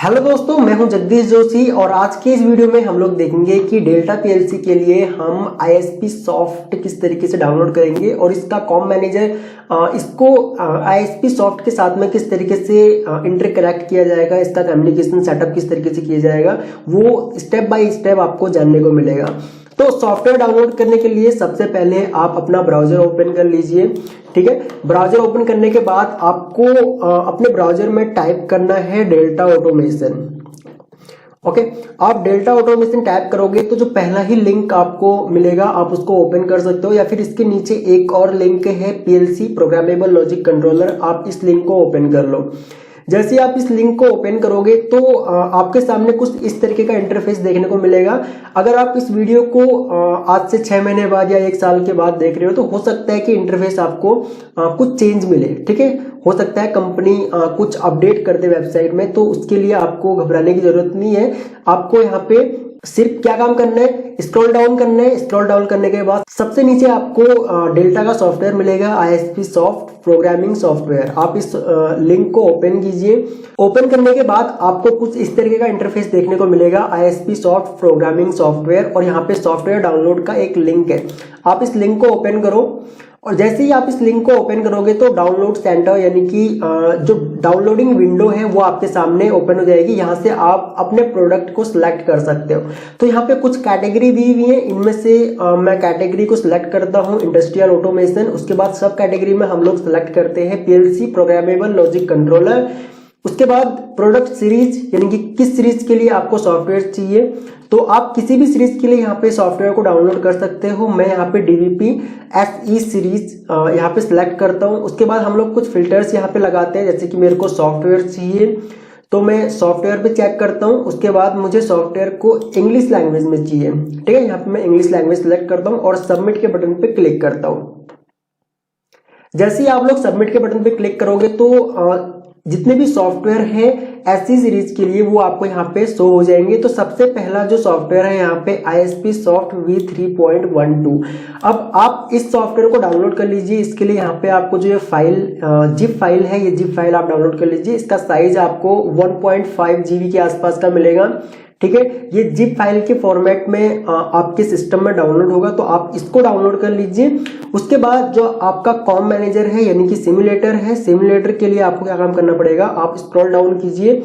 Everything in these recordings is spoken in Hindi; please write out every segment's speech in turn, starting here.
हेलो दोस्तों, मैं हूं जगदीश जोशी और आज के इस वीडियो में हम लोग देखेंगे कि डेल्टा पीएलसी के लिए हम आईएसपी सॉफ्ट किस तरीके से डाउनलोड करेंगे और इसका कॉम मैनेजर इसको आईएसपी सॉफ्ट के साथ में किस तरीके से इंटरकनेक्ट किया जाएगा, इसका कम्युनिकेशन सेटअप किस तरीके से किया जाएगा, वो स्टेप बाय स्टेप आपको जानने को मिलेगा। तो सॉफ्टवेयर डाउनलोड करने के लिए सबसे पहले आप अपना ब्राउजर ओपन कर लीजिए। ठीक है, ब्राउजर ओपन करने के बाद आपको अपने ब्राउजर में टाइप करना है डेल्टा ऑटोमेशन। ओके, आप डेल्टा ऑटोमेशन टाइप करोगे तो जो पहला ही लिंक आपको मिलेगा आप उसको ओपन कर सकते हो, या फिर इसके नीचे एक और लिंक है पीएलसी प्रोग्रामेबल लॉजिक कंट्रोलर, आप इस लिंक को ओपन कर लो। जैसे ही आप इस लिंक को ओपन करोगे तो आपके सामने कुछ इस तरीके का इंटरफेस देखने को मिलेगा। अगर आप इस वीडियो को आज से 6 महीने बाद या 1 साल के बाद देख रहे हो तो हो सकता है कि इंटरफेस आपको कुछ चेंज मिले। ठीक है, हो सकता है कंपनी कुछ अपडेट कर दे वेबसाइट में, तो उसके लिए आपको घबराने की जरूरत नहीं है। आपको यहाँ पे सिर्फ क्या काम करना है, स्क्रॉल डाउन करना है। स्क्रॉल डाउन करने के बाद सबसे नीचे आपको डेल्टा का सॉफ्टवेयर मिलेगा, आईएसपी सॉफ्ट प्रोग्रामिंग सॉफ्टवेयर। आप इस लिंक को ओपन कीजिए। ओपन करने के बाद आपको कुछ इस तरीके का इंटरफेस देखने को मिलेगा, आईएसपी सॉफ्ट प्रोग्रामिंग सॉफ्टवेयर, और यहाँ पे सॉफ्टवेयर डाउनलोड का एक लिंक है। आप इस लिंक को ओपन करो और जैसे ही आप इस लिंक को ओपन करोगे तो डाउनलोड सेंटर यानी कि जो डाउनलोडिंग विंडो है वो आपके सामने ओपन हो जाएगी। यहाँ से आप अपने प्रोडक्ट को सिलेक्ट कर सकते हो। तो यहाँ पे कुछ कैटेगरी दी हुई है, इनमें से मैं कैटेगरी को सिलेक्ट करता हूँ इंडस्ट्रियल ऑटोमेशन। उसके बाद सब कैटेगरी में हम लोग सिलेक्ट करते हैं पीएलसी प्रोग्रामेबल लॉजिक कंट्रोलर। उसके बाद प्रोडक्ट सीरीज यानी कि किस सीरीज के लिए आपको सॉफ्टवेयर चाहिए, तो आप किसी भी सीरीज के लिए यहाँ पे सॉफ्टवेयर को डाउनलोड कर सकते हो। मैं यहाँ पे डीवीपी एसई सीरीज यहाँ पे सिलेक्ट करता हूँ। उसके बाद हम लोग कुछ फिल्टर्स यहाँ पे लगाते हैं, जैसे कि मेरे को सॉफ्टवेयर चाहिए तो मैं सॉफ्टवेयर पे चेक करता हूँ। उसके बाद मुझे सॉफ्टवेयर को इंग्लिश लैंग्वेज में चाहिए। ठीक है, यहाँ पे मैं इंग्लिश लैंग्वेज सिलेक्ट करता हूँ और सबमिट के बटन पे क्लिक करता हूँ। जैसे ही आप लोग सबमिट के बटन पे क्लिक करोगे तो जितने भी सॉफ्टवेयर हैं ऐसी सीरीज के लिए वो आपको यहाँ पे शो हो जाएंगे। तो सबसे पहला जो सॉफ्टवेयर है यहाँ पे आईएसपी सॉफ्ट V3.12। अब आप इस सॉफ्टवेयर को डाउनलोड कर लीजिए। इसके लिए यहाँ पे आपको जो ये फाइल जिप फाइल है, ये जिप फाइल आप डाउनलोड कर लीजिए। इसका साइज आपको 1.5 GB के आसपास का मिलेगा। ठीक है, ये जिप फाइल के फॉर्मेट में आपके सिस्टम में डाउनलोड होगा, तो आप इसको डाउनलोड कर लीजिए। उसके बाद जो आपका कॉम मैनेजर है यानी कि सिमुलेटर है, सिमुलेटर के लिए आपको क्या काम करना पड़ेगा, आप स्क्रॉल डाउन कीजिए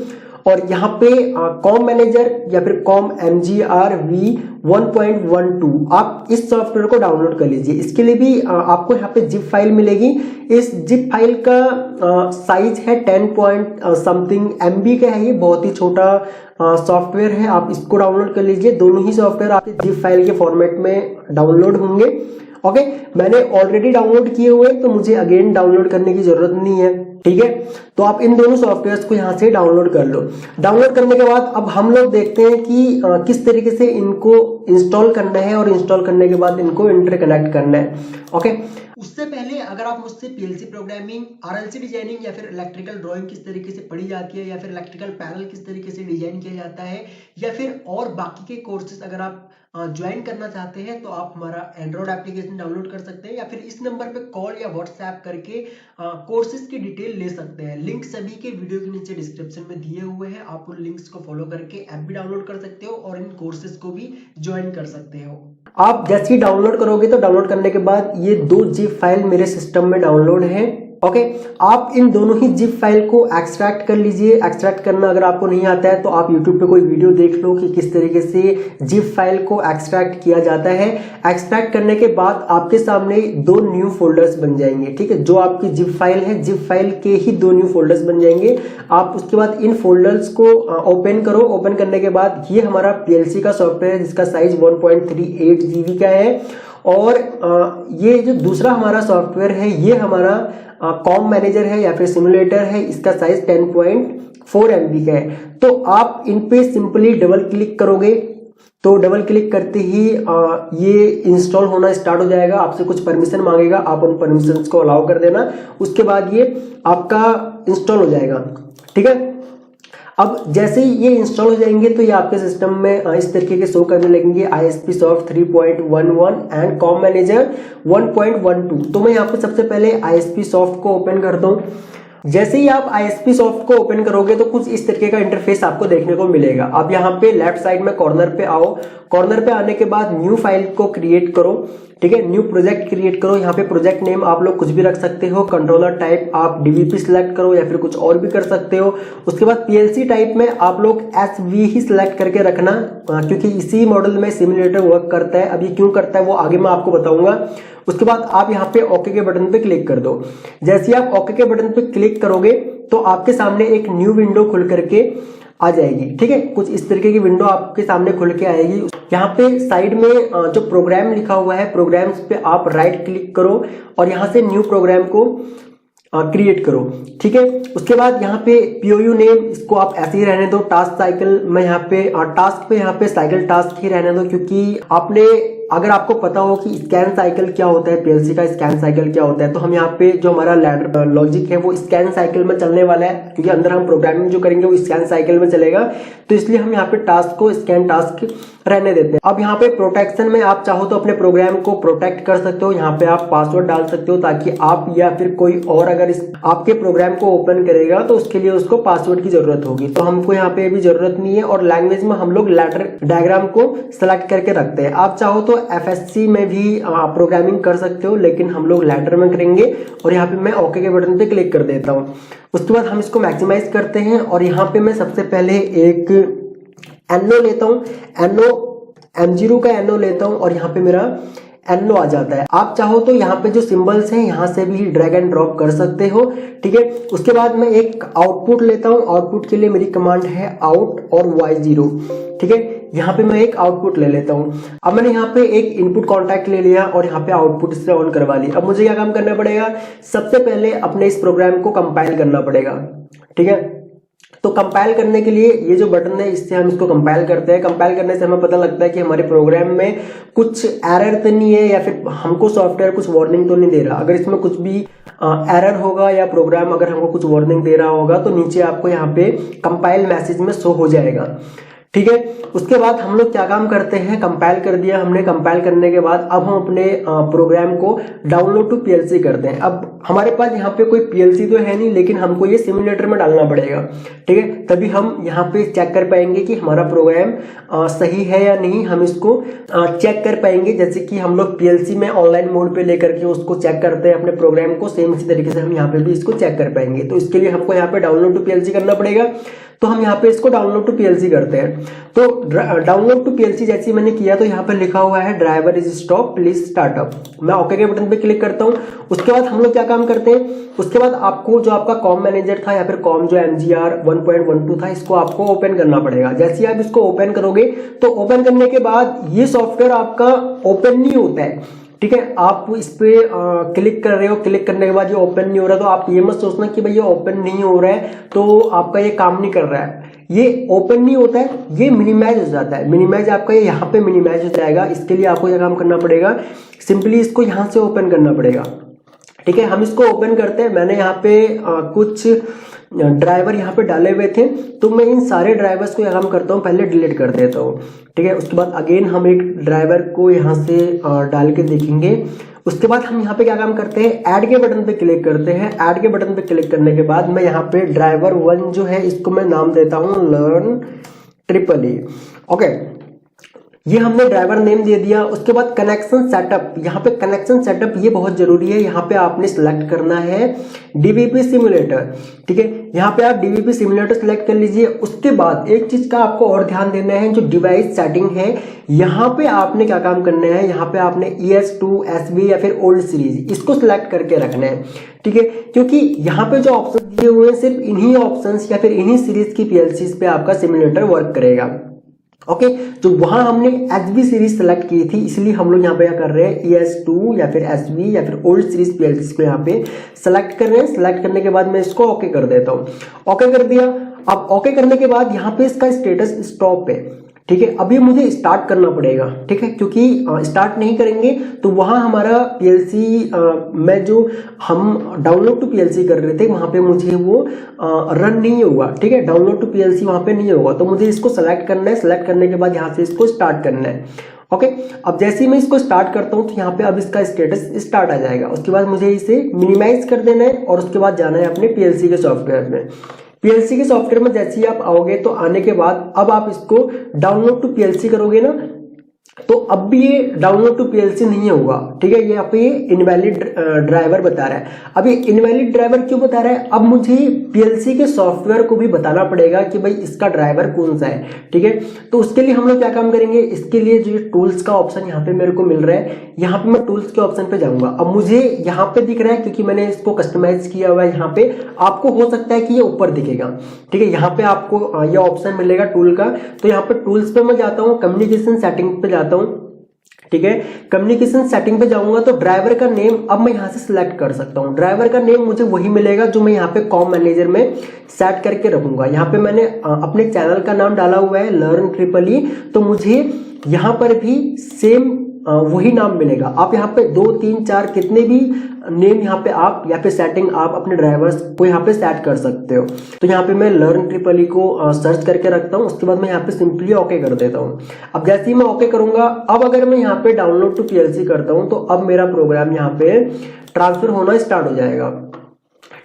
और यहाँ पे कॉम मैनेजर या फिर कॉम MGR V1.12 आप इस सॉफ्टवेयर को डाउनलोड कर लीजिए। इसके लिए भी आपको यहाँ पे जिप फाइल मिलेगी। इस जिप फाइल का साइज है 10 पॉइंट समथिंग MB का है, ये बहुत ही छोटा सॉफ्टवेयर है। आप इसको डाउनलोड कर लीजिए। दोनों ही सॉफ्टवेयर आपके जिप फाइल के फॉर्मेट में डाउनलोड होंगे। ओके, मैंने ऑलरेडी डाउनलोड किए हुए तो मुझे अगेन डाउनलोड करने की जरूरत नहीं है। ठीक है, तो आप इन दोनों सॉफ्टवेयर्स को यहाँ से डाउनलोड कर लो। डाउनलोड करने के बाद अब हम लोग देखते हैं कि किस तरीके से इनको इंस्टॉल करना है और इंस्टॉल करने के बाद इनको इंटरकनेक्ट करना है। ओके, उससे पहले अगर आप मुझसे पीएलसी प्रोग्रामिंग, आरएलसी डिजाइनिंग या फिर इलेक्ट्रिकल ड्राइंग किस तरीके से पढ़ी जाती है, या फिर इलेक्ट्रिकल पैनल किस तरीके से डिजाइन किया जाता है, या फिर और बाकी के कोर्सेज अगर आप ज्वाइन करना चाहते हैं तो आप हमारा एंड्रॉइड एप्लीकेशन डाउनलोड कर सकते हैं, या फिर इस नंबर पे कॉल या व्हाट्सएप करके कोर्सेज की डिटेल ले सकते हैं। लिंक सभी के वीडियो के नीचे डिस्क्रिप्शन में दिए हुए हैं। आप उन लिंक्स को फॉलो करके ऐप भी डाउनलोड कर सकते हो और इन कोर्सेज को भी ज्वाइन कर सकते हो। आप जैसे ही डाउनलोड करोगे तो डाउनलोड करने के बाद ये 2 जिप फाइल मेरे सिस्टम में डाउनलोड है। ओके, आप इन दोनों ही जिप फाइल को एक्सट्रैक्ट कर लीजिए। एक्सट्रैक्ट करना अगर आपको नहीं आता है तो आप YouTube पे कोई वीडियो देख लो कि किस तरीके से जिप फाइल को एक्सट्रैक्ट किया जाता है। एक्सट्रैक्ट करने के बाद आपके सामने 2 न्यू फोल्डर्स बन जाएंगे। ठीक है, जो आपकी जिप फाइल है, जिप फाइल के ही 2 न्यू फोल्डर्स बन जाएंगे। आप उसके बाद इन फोल्डर्स को ओपन करो। ओपन करने के बाद ये हमारा पीएलसी का सॉफ्टवेयर है जिसका साइज 1.38 GB का है, और ये जो दूसरा हमारा सॉफ्टवेयर है ये हमारा कॉम मैनेजर है या फिर सिमुलेटर है, इसका साइज 10.4 MB का है। तो आप इन पे सिंपली डबल क्लिक करोगे तो डबल क्लिक करते ही ये इंस्टॉल होना स्टार्ट हो जाएगा। आपसे कुछ परमिशन मांगेगा, आप उन परमिशंस को अलाउ कर देना। उसके बाद ये आपका इंस्टॉल हो जाएगा। ठीक है, अब जैसे ही ये इंस्टॉल हो जाएंगे तो ये आपके सिस्टम में इस तरीके के शो करने लगेंगे, ISP soft 3.11 and com manager 1.12। तो मैं यहाँ पे सबसे पहले आईएसपी सॉफ्ट को ओपन करता हूँ। जैसे ही आप ISP सॉफ्ट को ओपन करोगे तो कुछ इस तरीके का इंटरफेस आपको देखने को मिलेगा। अब यहाँ पे लेफ्ट साइड में कॉर्नर पे आओ, कॉर्नर पे आने के बाद न्यू फाइल को क्रिएट करो, ठीक है, न्यू प्रोजेक्ट क्रिएट करो। यहाँ पे प्रोजेक्ट नेम आप लोग कुछ भी रख सकते हो, कंट्रोलर टाइप आप DVP सिलेक्ट करो या फिर कुछ और भी कर सकते हो। उसके बाद PLC टाइप में आप लोग SV ही सिलेक्ट करके रखना, क्योंकि इसी मॉडल में सिमुलेटर वर्क करता है। अभी क्यों करता है वो आगे मैं आपको बताऊंगा। उसके बाद आप यहाँ पे ओके के बटन पे क्लिक कर दो। जैसे ही आप ओके के बटन पे क्लिक करोगे तो आपके सामने एक न्यू विंडो खुल करके आ जाएगी, ठीक है, कुछ इस तरीके की विंडो आपके सामने खुल के आएगी। यहाँ पे साइड में जो प्रोग्राम लिखा हुआ है, प्रोग्राम्स पे आप राइट क्लिक करो और यहाँ से न्यू प्रोग्राम को क्रिएट करो, ठीक है। उसके बाद यहाँ पे POU नेम इसको आप ऐसे ही रहने दो। टास्क साइकिल में यहाँ पे टास्क पे यहाँ पे साइकिल टास्क ही रहने दो, क्योंकि आपने अगर आपको पता हो कि स्कैन साइकिल क्या होता है, PLC का स्कैन साइकिल क्या होता है, तो हम यहाँ पे जो हमारा लैडर लॉजिक है वो स्कैन साइकिल में चलने वाला है, क्योंकि अंदर हम प्रोग्रामिंग जो करेंगे वो स्कैन साइकिल में चलेगा। तो इसलिए हम यहाँ पे टास्क को स्कैन टास्क रहने देते हैं। अब यहाँ पे प्रोटेक्शन में आप चाहो तो अपने प्रोग्राम को प्रोटेक्ट कर सकते हो। यहाँ पे आप पासवर्ड डाल सकते हो ताकि आप या फिर कोई और अगर इस आपके प्रोग्राम को ओपन करेगा तो उसके लिए उसको पासवर्ड की जरूरत होगी, तो हमको यहाँ पे भी जरूरत नहीं है। और लैंग्वेज में हम लोग लैडर डायग्राम को सिलेक्ट करके रखते हैं। आप चाहो तो FSC में भी प्रोग्रामिंग कर सकते हो, लेकिन हम लोग लैडर में करेंगे। और यहाँ पे मैं ओके के बटन पे क्लिक कर देता हूँ। उसके बाद हम इसको मैक्सिमाइज करते हैं और यहाँ पे मैं सबसे पहले एक एनो लेता हूँ, एनो M0 का एनो लेता हूँ और यहाँ पे मेरा एनो आ जाता है। आप चाहो तो यहाँ पे जो सिंबल्स हैं यहाँ से भी ड्रैग एंड ड्रॉप कर सकते हो, ठीक है। उसके बाद मैं एक आउटपुट लेता हूँ। आउटपुट के लिए मेरी कमांड है आउट और Y0, ठीक है। यहाँ पे मैं एक आउटपुट ले लेता हूँ। अब मैंने यहाँ पे एक इनपुट कॉन्टैक्ट ले लिया और यहाँ पे आउटपुट इससे ऑन करवा लिया। अब मुझे क्या काम करना पड़ेगा, सबसे पहले अपने इस प्रोग्राम को कंपाइल करना पड़ेगा, ठीक है। तो कंपाइल करने के लिए ये जो बटन है इससे हम इसको कंपाइल करते हैं। कंपाइल करने से हमें पता लगता है कि हमारे प्रोग्राम में कुछ एरर तो नहीं है या फिर हमको सॉफ्टवेयर कुछ वार्निंग तो नहीं दे रहा। अगर इसमें कुछ भी एरर होगा या प्रोग्राम अगर हमको कुछ वार्निंग दे रहा होगा तो नीचे आपको यहाँ पे कंपाइल मैसेज में शो हो जाएगा, ठीक है। उसके बाद हम लोग क्या काम करते हैं, कंपाइल कर दिया हमने। कंपाइल करने के बाद अब हम अपने प्रोग्राम को डाउनलोड टू PLC करते हैं। अब हमारे पास यहाँ पे कोई PLC तो है नहीं, लेकिन हमको ये सिमुलेटर में डालना पड़ेगा, ठीक है। तभी हम यहाँ पे चेक कर पाएंगे कि हमारा प्रोग्राम सही है या नहीं। हम इसको चेक कर पाएंगे, जैसे कि हम लोग PLC में ऑनलाइन मोड पे लेकर के उसको चेक करते हैं अपने प्रोग्राम को, सेम इसी तरीके से हम यहाँ पे भी इसको चेक कर पाएंगे। तो इसके लिए हमको यहाँ पे डाउनलोड टू PLC करना पड़ेगा। तो हम यहाँ पे इसको डाउनलोड टू PLC करते हैं। तो डाउनलोड टू PLC जैसे मैंने किया तो यहाँ पे लिखा हुआ है driver is stop please startup. मैं ओके के बटन पे क्लिक करता हूँ। उसके बाद हम लोग क्या काम करते हैं, उसके बाद आपको जो आपका कॉम मैनेजर था या फिर कॉम जो MGR 1.12 था इसको आपको ओपन करना पड़ेगा। जैसे ही आप इसको ओपन करोगे तो ओपन करने के बाद ये सॉफ्टवेयर आपका ओपन नहीं होता है, ठीक है। आप इस पे क्लिक कर रहे हो, क्लिक करने के बाद ये ओपन नहीं हो रहा, तो आप ये मत सोचना कि भाई ये ओपन नहीं हो रहा है तो आपका ये काम नहीं कर रहा है। ये ओपन नहीं होता है, ये मिनिमाइज हो जाता है। मिनिमाइज आपका ये यहाँ पे मिनिमाइज हो जाएगा। इसके लिए आपको यह काम करना पड़ेगा, सिंपली इसको यहाँ से ओपन करना पड़ेगा, ठीक है। हम इसको ओपन करते हैं। मैंने यहाँ पे कुछ ड्राइवर यहाँ पे डाले हुए थे, तो मैं इन सारे ड्राइवर्स को यहाँ करता हूँ, पहले डिलीट कर देता हूँ, ठीक है। उसके बाद अगेन हम एक ड्राइवर को यहाँ से डाल के देखेंगे। उसके बाद हम यहाँ पे क्या काम करते हैं, ऐड के बटन पे क्लिक करते हैं। ऐड के बटन पे क्लिक करने के बाद मैं यहाँ पे ड्राइवर 1 जो है इसको मैं नाम देता हूँ लर्न ट्रिपल ए, ओके। ये हमने ड्राइवर नेम दे दिया। उसके बाद कनेक्शन सेटअप, यहाँ पे कनेक्शन सेटअप ये बहुत जरूरी है। यहाँ पे आपने सिलेक्ट करना है DVP सिमुलेटर, ठीक है। यहाँ पे आप DVP सिमुलेटर सिलेक्ट कर लीजिए। उसके बाद एक चीज का आपको और ध्यान देना है, जो डिवाइस सेटिंग है यहाँ पे आपने क्या काम करना है, यहाँ पे आपने ES2 SV या फिर ओल्ड सीरीज इसको सिलेक्ट करके रखना है, ठीक है। क्योंकि यहाँ पे जो ऑप्शन दिए हुए हैं सिर्फ इन्हीं ऑप्शन या फिर इन्हीं सीरीज की PLCs पे आपका सिमुलेटर वर्क करेगा, ओके। तो वहां हमने SV सीरीज सेलेक्ट की थी, इसलिए हम लोग यहाँ पे क्या कर रहे हैं, ES2 या फिर SV या फिर ओल्ड सीरीज PLCs को यहाँ पे सेलेक्ट कर रहे हैं। सेलेक्ट करने के बाद मैं इसको ओके कर देता हूँ। ओके कर दिया। अब ओके करने के बाद यहाँ पे इसका स्टेटस स्टॉप है, ठीक है। अभी मुझे स्टार्ट करना पड़ेगा, ठीक है, क्योंकि स्टार्ट नहीं करेंगे तो वहां हमारा PLC में जो हम डाउनलोड टू PLC कर रहे थे वहां पे मुझे वो रन नहीं होगा, ठीक है। डाउनलोड टू PLC वहां पे नहीं होगा, तो मुझे इसको सेलेक्ट करना है। सेलेक्ट करने के बाद यहाँ से इसको स्टार्ट करना है, ओके, अब जैसे ही मैं इसको स्टार्ट करता हूं तो यहाँ पे अब इसका स्टेटस स्टार्ट आ जाएगा। उसके बाद मुझे इसे मिनिमाइज कर देना है और उसके बाद जाना है अपने पीएलसी के सॉफ्टवेयर में। पीएलसी के सॉफ्टवेयर में जैसे ही आप आओगे तो आने के बाद अब आप इसको डाउनलोड टू पीएलसी करोगे ना, तो अब भी ये डाउनलोड टू पीएलसी नहीं होगा, ठीक है। ये यहाँ पे इनवैलिड ड्राइवर बता रहा है। अब ये इनवैलिड ड्राइवर क्यों बता रहा है? अब मुझे पीएलसी के सॉफ्टवेयर को भी बताना पड़ेगा कि भाई इसका ड्राइवर कौन सा है, ठीक है। तो उसके लिए हम लोग क्या काम करेंगे, इसके लिए जो टूल्स का ऑप्शन यहाँ पे मेरे को मिल रहा है, यहाँ पे मैं टूल्स के ऑप्शन पे जाऊंगा। अब मुझे यहाँ पे दिख रहा है क्योंकि मैंने इसको कस्टमाइज किया हुआ है। यहाँ पे आपको हो सकता है कि ये ऊपर दिखेगा, ठीक है। यहाँ पे आपको ये ऑप्शन मिलेगा टूल का, तो यहाँ पे टूल्स पे मैं जाता हूँ, कम्युनिकेशन सेटिंग पे जाता हूँ, ठीक है। कम्युनिकेशन सेटिंग पे जाऊंगा तो ड्राइवर का नेम अब मैं यहां से सिलेक्ट कर सकता हूं। ड्राइवर का नेम मुझे वही मिलेगा जो मैं यहाँ पे कॉम मैनेजर में सेट करके रखूंगा। यहाँ पे मैंने अपने चैनल का नाम डाला हुआ है लर्न ट्रिपल ई, तो मुझे यहाँ पर भी सेम वही नाम मिलेगा। आप यहाँ पे 2 3 4 कितने भी नेम यहाँ पे आप यहाँ पे सेटिंग आप अपने ड्राइवर्स को यहाँ पे सेट कर सकते हो। तो यहाँ पे मैं लर्न ट्रिपल ई को सर्च करके रखता हूँ। उसके बाद मैं यहाँ पे सिंपली ओके कर देता हूँ। अब जैसे ही मैं ओके करूंगा, अब अगर मैं यहाँ पे डाउनलोड टू पीएलसी करता हूँ तो अब मेरा प्रोग्राम यहाँ पे ट्रांसफर होना स्टार्ट हो जाएगा,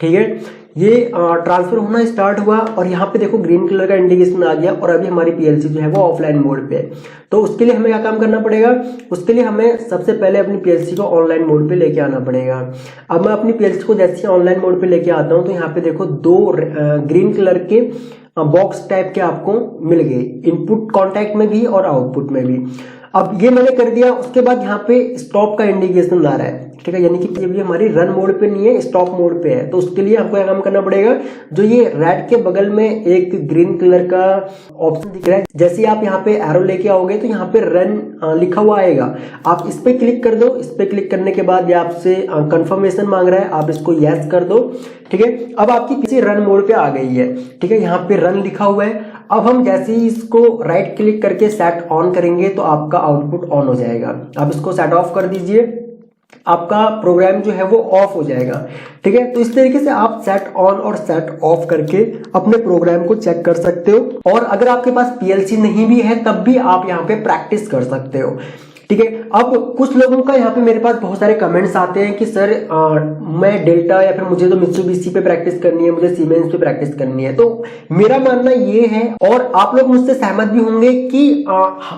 ठीक है। ये ट्रांसफर होना स्टार्ट हुआ और यहाँ पे देखो ग्रीन कलर का इंडिकेशन आ गया और अभी हमारी पीएलसी जो है वो ऑफलाइन मोड पे है। तो उसके लिए हमें क्या काम करना पड़ेगा, उसके लिए हमें सबसे पहले अपनी पीएलसी को ऑनलाइन मोड पे लेके आना पड़ेगा। अब मैं अपनी पीएलसी को जैसे ही ऑनलाइन मोड पे लेके आता हूँ तो यहाँ पे देखो 2 ग्रीन कलर के बॉक्स टाइप के आपको मिल गए, इनपुट कॉन्टैक्ट में भी और आउटपुट में भी। अब ये मैंने कर दिया। उसके बाद यहाँ पे स्टॉप का इंडिकेशन आ रहा है, ठीक है, यानी कि ये भी हमारी रन मोड पे नहीं है, स्टॉप मोड पे है। तो उसके लिए हमको क्या काम करना पड़ेगा, जो ये रेड के बगल में एक ग्रीन कलर का ऑप्शन दिख रहा है, जैसे आप यहाँ पे एरो लेके आओगे तो यहाँ पे रन लिखा हुआ आएगा। आप इस पे क्लिक कर दो। इस पे क्लिक करने के बाद ये आपसे कंफर्मेशन मांग रहा है, आप इसको यस कर दो, ठीक है। अब आपकी पीसी रन मोड पे आ गई है, ठीक है। यहाँ पे रन लिखा हुआ है। अब हम जैसे ही इसको राइट क्लिक करके सेट ऑन करेंगे तो आपका आउटपुट ऑन हो जाएगा। आप इसको सेट ऑफ कर दीजिए, आपका प्रोग्राम जो है वो ऑफ हो जाएगा, ठीक है। तो इस तरीके से आप सेट ऑन और सेट ऑफ करके अपने प्रोग्राम को चेक कर सकते हो। और अगर आपके पास पीएलसी नहीं भी है तब भी आप यहाँ पे प्रैक्टिस कर सकते हो, ठीक है। अब कुछ लोगों का यहाँ पे मेरे पास बहुत सारे कमेंट्स आते हैं कि सर मैं डेल्टा या फिर मुझे तो मित्सुबिशी पे प्रैक्टिस करनी है, मुझे सीमेंस पे प्रैक्टिस करनी है। तो मेरा मानना ये है, और आप लोग मुझसे सहमत भी होंगे, कि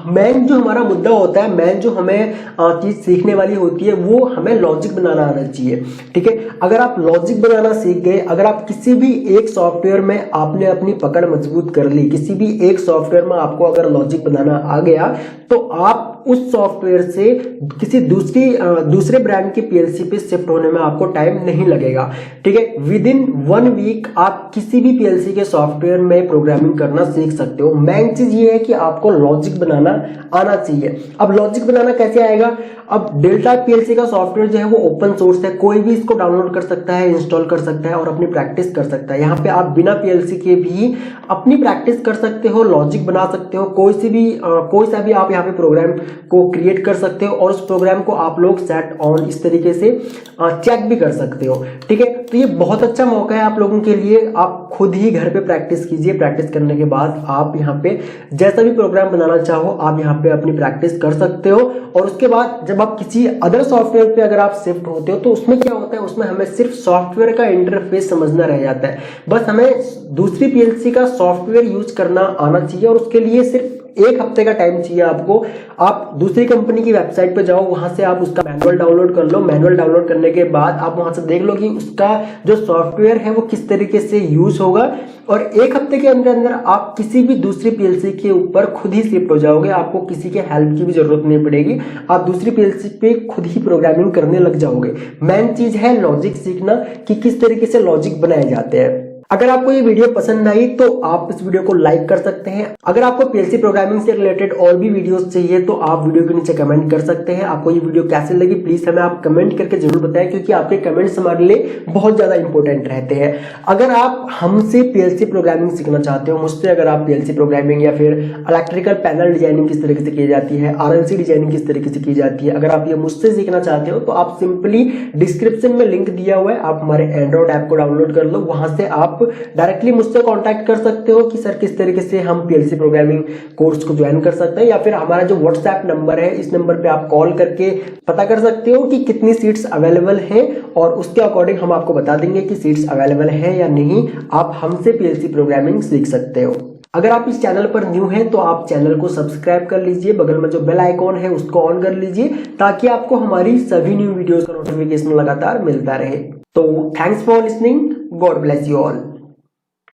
मेन जो हमारा मुद्दा होता है, मेन जो हमें चीज सीखने वाली होती है, वो हमें लॉजिक बनाना आना चाहिए, ठीक है। अगर आप लॉजिक बनाना सीख गए, अगर आप किसी भी एक सॉफ्टवेयर में आपने अपनी पकड़ मजबूत कर ली, किसी भी एक सॉफ्टवेयर में आपको अगर लॉजिक बनाना आ गया, तो आप उस सॉफ्टवेयर से किसी दूसरे ब्रांड की पीएलसी पे शिफ्ट होने में आपको टाइम नहीं लगेगा, ठीक है। विद इन 1 वीक आप किसी भी पीएलसी के सॉफ्टवेयर में प्रोग्रामिंग करना सीख सकते हो। मेन चीज ये है कि आपको लॉजिक बनाना आना चाहिए। अब लॉजिक बनाना कैसे आएगा, अब डेल्टा पीएलसी का सॉफ्टवेयर जो है वो ओपन सोर्स है, कोई भी इसको डाउनलोड कर सकता है, इंस्टॉल कर सकता है और अपनी प्रैक्टिस कर सकता है। यहाँ पे आप बिना पीएलसी के भी अपनी प्रैक्टिस कर सकते हो, लॉजिक बना सकते हो, कोई सा भी आप यहाँ पे प्रोग्राम को क्रिएट कर सकते हो और उस प्रोग्राम को आप लोग सेट ऑन इस तरीके से चेक भी कर सकते हो, ठीक है। तो ये बहुत अच्छा मौका है आप लोगों के लिए। आप खुद ही घर पे प्रैक्टिस कीजिए। प्रैक्टिस करने के बाद आप यहाँ पे जैसा भी प्रोग्राम बनाना चाहो आप यहाँ पे अपनी प्रैक्टिस कर सकते हो। और उसके बाद जब आप किसी अदर सॉफ्टवेयर पे अगर आप शिफ्ट होते हो तो उसमें क्या होता है, उसमें हमें सिर्फ सॉफ्टवेयर का इंटरफेस समझना रह जाता है। बस हमें दूसरी पीएलसी का सॉफ्टवेयर यूज करना आना चाहिए और उसके लिए सिर्फ 1 हफ्ते का टाइम चाहिए आपको। आप दूसरी कंपनी की वेबसाइट पे जाओ, वहां से आप उसका मैनुअल डाउनलोड कर लो। मैनुअल डाउनलोड करने के बाद आप वहां से देख लो कि उसका जो सॉफ्टवेयर है वो किस तरीके से यूज होगा और 1 हफ्ते के अंदर अंदर आप किसी भी दूसरी पीएलसी के ऊपर खुद ही शिफ्ट हो जाओगे। आपको किसी के हेल्प की भी जरूरत नहीं पड़ेगी, आप दूसरी पीएलसी पे खुद ही प्रोग्रामिंग करने लग जाओगे। मेन चीज है लॉजिक सीखना कि किस तरीके से लॉजिक बनाए जाते हैं। अगर आपको ये वीडियो पसंद आई तो आप इस वीडियो को लाइक कर सकते हैं। अगर आपको पीएलसी प्रोग्रामिंग से रिलेटेड और भी वीडियोस चाहिए तो आप वीडियो के नीचे कमेंट कर सकते हैं। आपको ये वीडियो कैसे लगी प्लीज हमें आप कमेंट करके जरूर बताएं, क्योंकि आपके कमेंट्स हमारे लिए बहुत ज्यादा इंपॉर्टेंट रहते हैं। अगर आप हमसे पीएलसी प्रोग्रामिंग सीखना चाहते हो, मुझसे अगर आप पीएलसी प्रोग्रामिंग या फिर इलेक्ट्रिकल पैनल डिजाइनिंग किस तरीके से की जाती है, आरएलसी डिजाइनिंग किस तरीके से की जाती है, अगर आप ये मुझसे सीखना चाहते हो तो आप सिंपली डिस्क्रिप्शन में लिंक दिया हुआ है, आप हमारे एंड्रॉइड ऐप को डाउनलोड कर लो, वहां से आप आप डायरेक्टली मुझसे कांटेक्ट कर सकते हो कि सर किस तरीके से हम पीएलसी प्रोग्रामिंग कोर्स को ज्वाइन कर सकते हैं, या फिर हमारा जो व्हाट्सएप नंबर है इस नंबर पे आप कॉल करके पता कर सकते हो कि कितनी सीट्स अवेलेबल हैं और उसके अकॉर्डिंग हम आपको बता देंगे कि सीट्स अवेलेबल है या नहीं। आप हमसे पीएलसी प्रोग्रामिंग सीख सकते हो। अगर आप इस चैनल पर न्यू हैं तो आप चैनल को सब्सक्राइब कर लीजिए, बगल में जो बेल आइकॉन है उसको ऑन कर लीजिए ताकि आपको हमारी सभी न्यू वीडियोस का नोटिफिकेशन लगातार मिलता रहे। तो thanks for listening, God bless you all.